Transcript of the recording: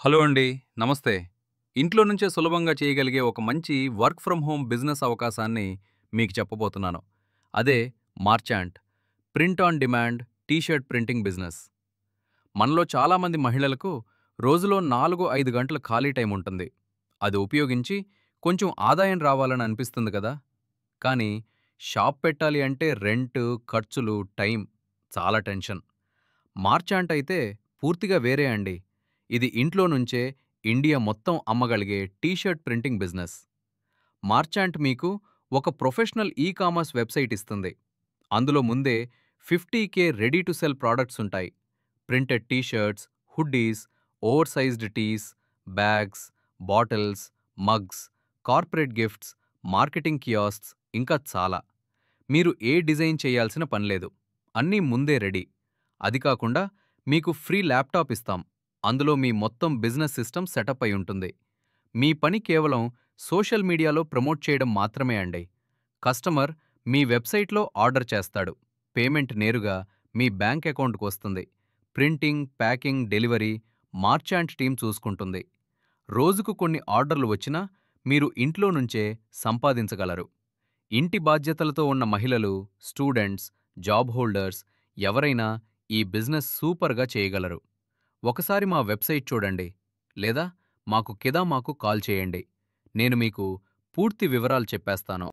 Hello అండి. నమస్తే. ఇంట్లో నుంచే సులభంగా చేయగలిగే ఒక మంచి వర్క్ ఫ్రమ్ హోమ్ బిజినెస్ అవకాశాన్ని మీకు చెప్పబోతున్నాను. అదే మార్చాంట్. Print on demand T shirt printing business. మనలో చాలామంది మహిళలకు రోజులో 4, 5 గంటలు ఖాళీ టైం ఉంటుంది. అది ఉపయోగించి కొంచెం ఆదాయం రావాలని అనిపిస్తుంది కదా! కానీ షాప్ పెట్టాలి అంటే రెంట్, ఖర్చులు, టైం చాలా టెన్షన్. మార్చాంట్ అయితే పూర్తిగా వేరే అండి. ఇది ఇంట్లో నుంచే ఇండియా మొత్తం అమ్మగలిగే టీ షర్ట్ ప్రింటింగ్ బిజినెస్. మార్చాంట్ మీకు ఒక ప్రొఫెషనల్ కామర్స్ వెబ్సైట్ ఇస్తుంది. అందులో ముందే 50K ready to sell products ఉంటాయి. Printed T shirts, hoodies, over sized tees, bags, bottles, mugs, corporate gifts, marketing kiosks ఇంకా చాలా. మీరు ఏ డిజైన్ చేయాల్సిన పనిలేదు. అన్నీ ముందే రెడీ. అది కాకుండా మీకు ఫ్రీ ల్యాప్టాప్ ఇస్తాం. అందులో మీ మొత్తం బిజినెస్ సిస్టమ్ సెటప్ అయి ఉంటుంది. మీ పని కేవలం సోషల్ మీడియాలో ప్రమోట్ చేయడం మాత్రమే అండి. కస్టమర్ మీ వెబ్సైట్లో ఆర్డర్ చేస్తాడు. పేమెంట్ నేరుగా మీ బ్యాంక్ అకౌంట్కు వస్తుంది. ప్రింటింగ్, ప్యాకింగ్, డెలివరీ మార్చాంట్ టీం చూసుకుంటుంది. రోజుకు కొన్ని ఆర్డర్లు వచ్చినా మీరు ఇంట్లో నుంచే సంపాదించగలరు. ఇంటి బాధ్యతలతో ఉన్న మహిళలు, స్టూడెంట్స్, జాబ్ హోల్డర్స్ ఎవరైనా ఈ బిజినెస్ సూపర్గా చేయగలరు. ఒకసారి మా వెబ్సైట్ చూడండి, లేదా మాకు కాల్ చేయండి. నేను మీకు పూర్తి వివరాలు చెప్పేస్తాను.